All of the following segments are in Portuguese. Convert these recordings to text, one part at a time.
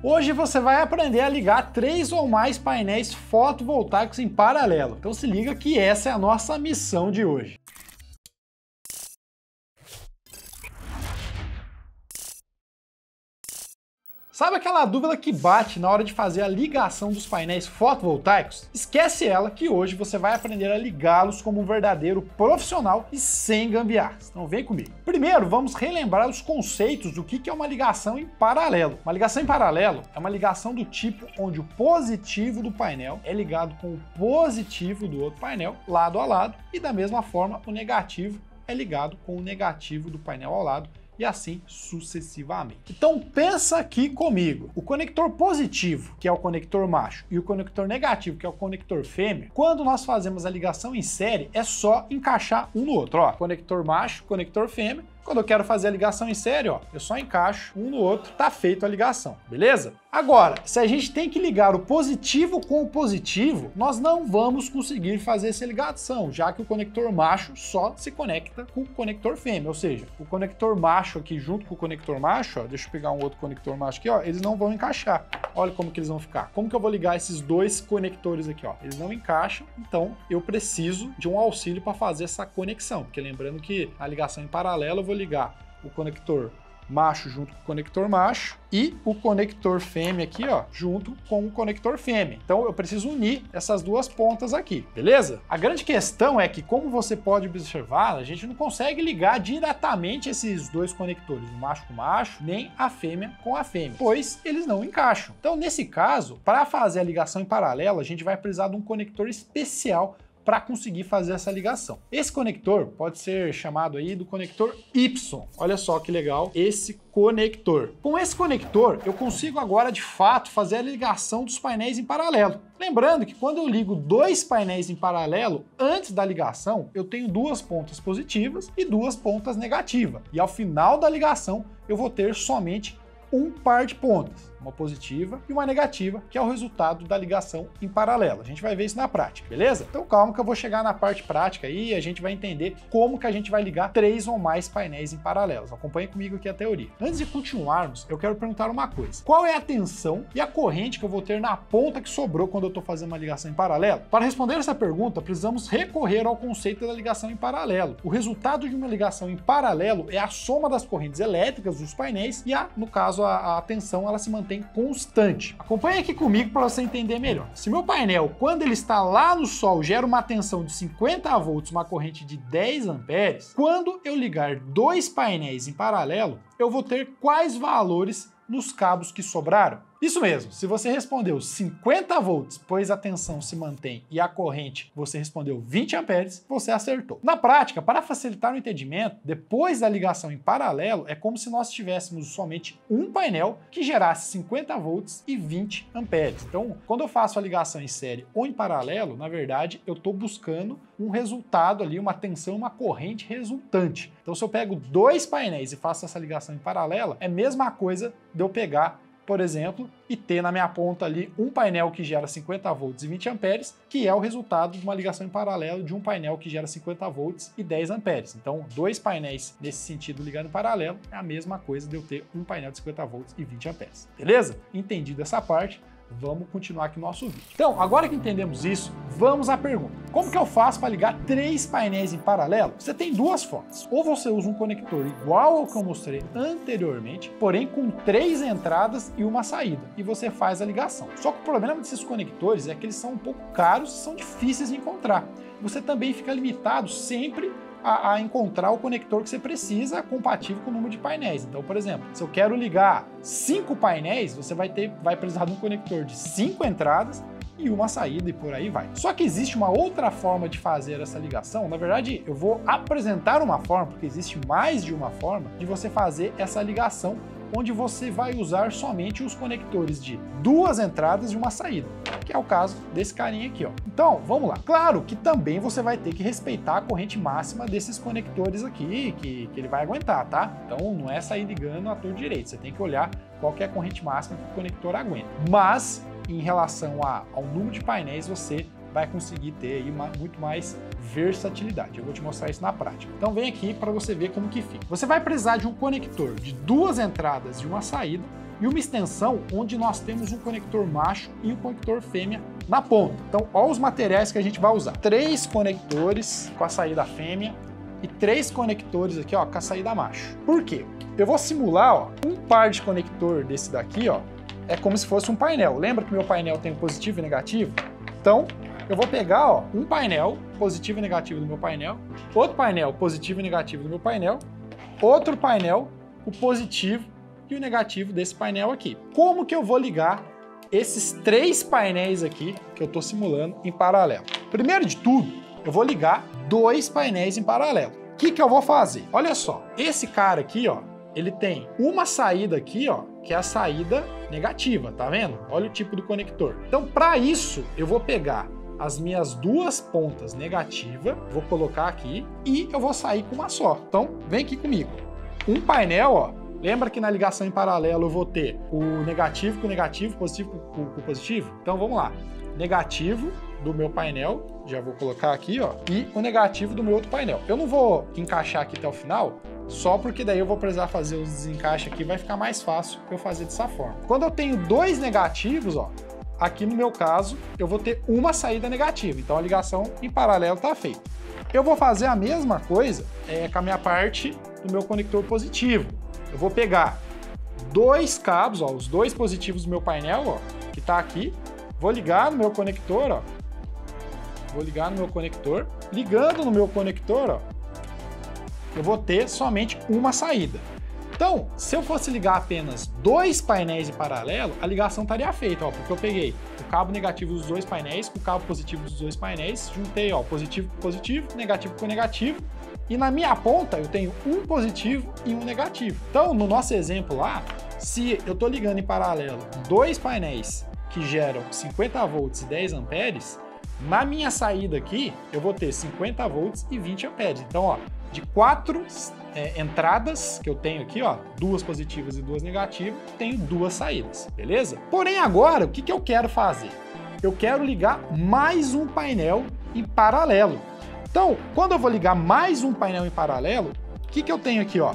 Hoje você vai aprender a ligar 3 ou mais painéis fotovoltaicos em paralelo. Então se liga que essa é a nossa missão de hoje. Sabe aquela dúvida que bate na hora de fazer a ligação dos painéis fotovoltaicos? Esquece ela que hoje você vai aprender a ligá-los como um verdadeiro profissional e sem gambiarras. Então vem comigo. Primeiro, vamos relembrar os conceitos do que é uma ligação em paralelo. Uma ligação em paralelo é uma ligação do tipo onde o positivo do painel é ligado com o positivo do outro painel, lado a lado, e da mesma forma o negativo é ligado com o negativo do painel ao lado, e assim sucessivamente. Então pensa aqui comigo, o conector positivo, que é o conector macho, e o conector negativo, que é o conector fêmea, quando nós fazemos a ligação em série, é só encaixar um no outro, ó, conector macho, conector fêmea. Quando eu quero fazer a ligação em série, ó, eu só encaixo um no outro, tá feito a ligação, beleza? Agora, se a gente tem que ligar o positivo com o positivo, nós não vamos conseguir fazer essa ligação, já que o conector macho só se conecta com o conector fêmea, ou seja, o conector macho aqui junto com o conector macho, ó, deixa eu pegar um outro conector macho aqui, ó, eles não vão encaixar. Olha como que eles vão ficar. Como que eu vou ligar esses dois conectores aqui, ó? Eles não encaixam, então eu preciso de um auxílio para fazer essa conexão, porque lembrando que a ligação em paralelo eu vou ligar o conector macho junto com o conector macho e o conector fêmea aqui, ó, junto com o conector fêmea. Então eu preciso unir essas duas pontas aqui, beleza? A grande questão é que, como você pode observar, a gente não consegue ligar diretamente esses dois conectores, o macho com o macho, nem a fêmea com a fêmea, pois eles não encaixam. Então, nesse caso, para fazer a ligação em paralelo, a gente vai precisar de um conector especial para conseguir fazer essa ligação. Esse conector pode ser chamado aí do conector Y. Olha só que legal esse conector. Com esse conector, eu consigo agora de fato fazer a ligação dos painéis em paralelo. Lembrando que quando eu ligo dois painéis em paralelo, antes da ligação, eu tenho duas pontas positivas e duas pontas negativas. E ao final da ligação, eu vou ter somente um par de pontas, uma positiva e uma negativa, que é o resultado da ligação em paralelo. A gente vai ver isso na prática, beleza? Então calma que eu vou chegar na parte prática aí e a gente vai entender como que a gente vai ligar 3 ou mais painéis em paralelo. Acompanhe comigo aqui a teoria. Antes de continuarmos, eu quero perguntar uma coisa. Qual é a tensão e a corrente que eu vou ter na ponta que sobrou quando eu estou fazendo uma ligação em paralelo? Para responder essa pergunta, precisamos recorrer ao conceito da ligação em paralelo. O resultado de uma ligação em paralelo é a soma das correntes elétricas dos painéis e, no caso, a tensão ela se mantém constante. Acompanhe aqui comigo para você entender melhor. Se meu painel, quando ele está lá no sol, gera uma tensão de 50 volts, uma corrente de 10 amperes, quando eu ligar dois painéis em paralelo, eu vou ter quais valores nos cabos que sobraram? Isso mesmo, se você respondeu 50 volts, pois a tensão se mantém, e a corrente você respondeu 20 amperes, você acertou. Na prática, para facilitar o entendimento, depois da ligação em paralelo, é como se nós tivéssemos somente um painel que gerasse 50 volts e 20 amperes. Então, quando eu faço a ligação em série ou em paralelo, na verdade, eu estou buscando um resultado ali, uma tensão, uma corrente resultante. Então, se eu pego dois painéis e faço essa ligação em paralelo, é a mesma coisa de eu pegar, por exemplo, e ter na minha ponta ali um painel que gera 50 volts e 20 amperes, que é o resultado de uma ligação em paralelo de um painel que gera 50 volts e 10 amperes. Então, dois painéis nesse sentido ligando em paralelo é a mesma coisa de eu ter um painel de 50 volts e 20 amperes. Beleza? Entendido essa parte, vamos continuar aqui no nosso vídeo. Então, agora que entendemos isso, vamos à pergunta. Como que eu faço para ligar 3 painéis em paralelo? Você tem duas formas. Ou você usa um conector igual ao que eu mostrei anteriormente, porém com 3 entradas e uma saída, e você faz a ligação. Só que o problema desses conectores é que eles são um pouco caros e são difíceis de encontrar. Você também fica limitado sempre a encontrar o conector que você precisa compatível com o número de painéis. Então, por exemplo, se eu quero ligar 5 painéis, você vai precisar de um conector de 5 entradas e uma saída e por aí vai. Só que existe uma outra forma de fazer essa ligação. Na verdade, eu vou apresentar uma forma, porque existe mais de uma forma de você fazer essa ligação, onde você vai usar somente os conectores de 2 entradas e uma saída, que é o caso desse carinha aqui, ó. Então, vamos lá. Claro que também você vai ter que respeitar a corrente máxima desses conectores aqui, que ele vai aguentar, tá? Então, não é sair ligando à torta direito, você tem que olhar qual que é a corrente máxima que o conector aguenta. Mas, em relação ao número de painéis, você vai conseguir ter aí muito mais versatilidade. Eu vou te mostrar isso na prática. Então vem aqui para você ver como que fica. Você vai precisar de um conector de 2 entradas e uma saída, e uma extensão onde nós temos um conector macho e um conector fêmea na ponta. Então, olha os materiais que a gente vai usar. 3 conectores com a saída fêmea e 3 conectores aqui, ó, com a saída macho. Por quê? Eu vou simular, ó, um par de conector desse daqui, ó, é como se fosse um painel. Lembra que meu painel tem positivo e negativo? Então, eu vou pegar, ó, um painel positivo e negativo do meu painel, outro painel positivo e negativo do meu painel, outro painel, o positivo e o negativo desse painel aqui. Como que eu vou ligar esses 3 painéis aqui que eu estou simulando em paralelo? Primeiro de tudo, eu vou ligar 2 painéis em paralelo. O que que eu vou fazer? Olha só, esse cara aqui, ó, ele tem uma saída aqui, ó, que é a saída negativa, tá vendo? Olha o tipo do conector. Então, para isso, eu vou pegar as minhas 2 pontas negativas, vou colocar aqui e eu vou sair com uma só. Então, vem aqui comigo. Um painel, ó, lembra que na ligação em paralelo eu vou ter o negativo com o negativo, positivo com o positivo? Então, vamos lá. Negativo do meu painel, já vou colocar aqui, ó, e o negativo do meu outro painel. Eu não vou encaixar aqui até o final, só porque daí eu vou precisar fazer os desencaixes aqui, vai ficar mais fácil eu fazer dessa forma. Quando eu tenho 2 negativos, ó, aqui no meu caso, eu vou ter uma saída negativa, então a ligação em paralelo está feita. Eu vou fazer a mesma coisa com a minha parte do meu conector positivo. Eu vou pegar 2 cabos, ó, os 2 positivos do meu painel, ó, que está aqui, vou ligar no meu conector, ó, vou ligar no meu conector, ligando no meu conector, ó, eu vou ter somente uma saída. Então, se eu fosse ligar apenas 2 painéis em paralelo, a ligação estaria feita, ó, porque eu peguei o cabo negativo dos 2 painéis com o cabo positivo dos 2 painéis, juntei, ó, positivo com positivo, negativo com negativo, e na minha ponta eu tenho um positivo e um negativo. Então, no nosso exemplo lá, se eu estou ligando em paralelo 2 painéis que geram 50 volts e 10 amperes, na minha saída aqui, eu vou ter 50 volts e 20 amperes. Então, ó, de 4 entradas que eu tenho aqui, ó, 2 positivas e 2 negativas, tenho 2 saídas, beleza? Porém, agora, o que que eu quero fazer? Eu quero ligar mais um painel em paralelo. Então, quando eu vou ligar mais um painel em paralelo, o que que eu tenho aqui, ó?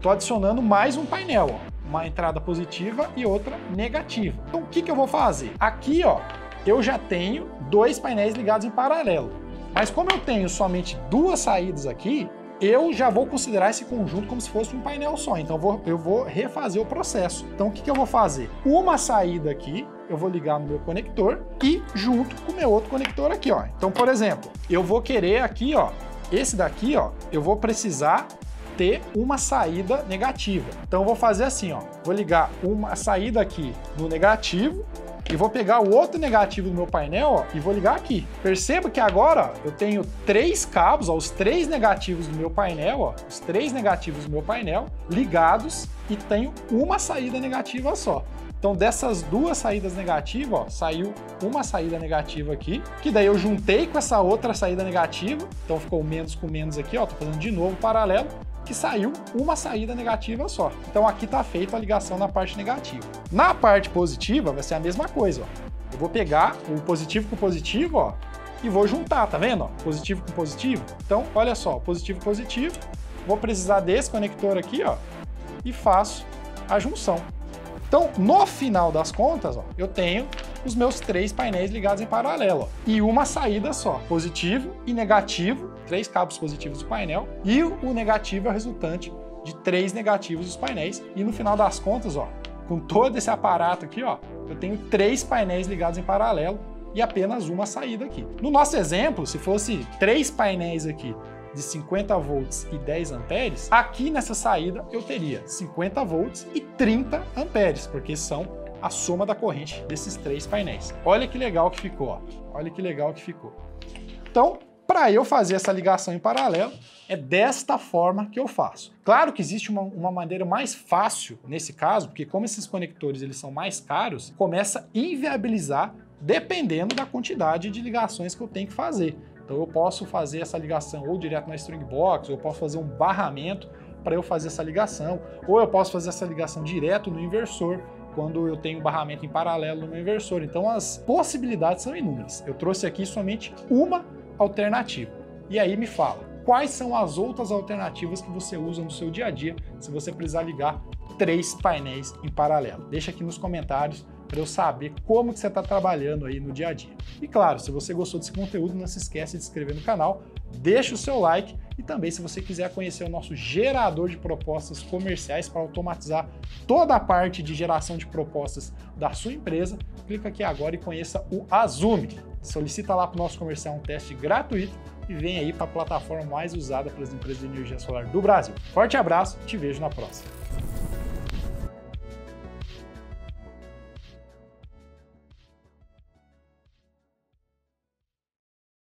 Tô adicionando mais um painel, ó, uma entrada positiva e outra negativa. Então, o que que eu vou fazer? Aqui, ó, eu já tenho 2 painéis ligados em paralelo. Mas como eu tenho somente 2 saídas aqui, eu já vou considerar esse conjunto como se fosse um painel só. Então eu vou refazer o processo. Então o que que eu vou fazer? Uma saída aqui, eu vou ligar no meu conector e junto com o meu outro conector aqui, ó. Então, por exemplo, eu vou querer aqui, ó, esse daqui, ó, eu vou precisar ter uma saída negativa. Então eu vou fazer assim, ó, vou ligar uma saída aqui no negativo e vou pegar o outro negativo do meu painel, ó, e vou ligar aqui. Perceba que agora ó, eu tenho 3 cabos, ó, os 3 negativos do meu painel, ó, os 3 negativos do meu painel ligados e tenho uma saída negativa só. Então dessas 2 saídas negativas, ó, saiu uma saída negativa aqui, que daí eu juntei com essa outra saída negativa, então ficou menos com menos aqui, ó, tô fazendo de novo paralelo, que saiu uma saída negativa só. Então aqui está feita a ligação na parte negativa. Na parte positiva vai ser a mesma coisa, ó. Eu vou pegar o positivo com positivo, ó, e vou juntar, tá vendo? Ó? Positivo com positivo. Então, olha só, positivo com positivo. Vou precisar desse conector aqui, ó, e faço a junção. Então, no final das contas, ó, eu tenho os meus 3 painéis ligados em paralelo, ó, e uma saída só, positivo e negativo, 3 cabos positivos do painel, e o negativo é o resultante de 3 negativos dos painéis. E no final das contas, ó, com todo esse aparato aqui, ó, eu tenho 3 painéis ligados em paralelo e apenas uma saída aqui. No nosso exemplo, se fosse 3 painéis aqui de 50 volts e 10 amperes, aqui nessa saída eu teria 50 volts e 30 amperes, porque são a soma da corrente desses 3 painéis. Olha que legal que ficou, ó. Olha que legal que ficou. Então, para eu fazer essa ligação em paralelo, é desta forma que eu faço. Claro que existe uma maneira mais fácil nesse caso, porque como esses conectores eles são mais caros, começa a inviabilizar dependendo da quantidade de ligações que eu tenho que fazer. Então eu posso fazer essa ligação ou direto na string box, ou eu posso fazer um barramento para eu fazer essa ligação, ou eu posso fazer essa ligação direto no inversor, quando eu tenho um barramento em paralelo no meu inversor. Então as possibilidades são inúmeras. Eu trouxe aqui somente uma alternativa. E aí me fala, quais são as outras alternativas que você usa no seu dia a dia se você precisar ligar 3 painéis em paralelo. Deixa aqui nos comentários para eu saber como que você está trabalhando aí no dia a dia. E claro, se você gostou desse conteúdo, não se esquece de se inscrever no canal, deixa o seu like e também se você quiser conhecer o nosso gerador de propostas comerciais para automatizar toda a parte de geração de propostas da sua empresa, clica aqui agora e conheça o Azumi. Solicita lá para o nosso comercial um teste gratuito e vem aí para a plataforma mais usada pelas empresas de energia solar do Brasil. Forte abraço, te vejo na próxima.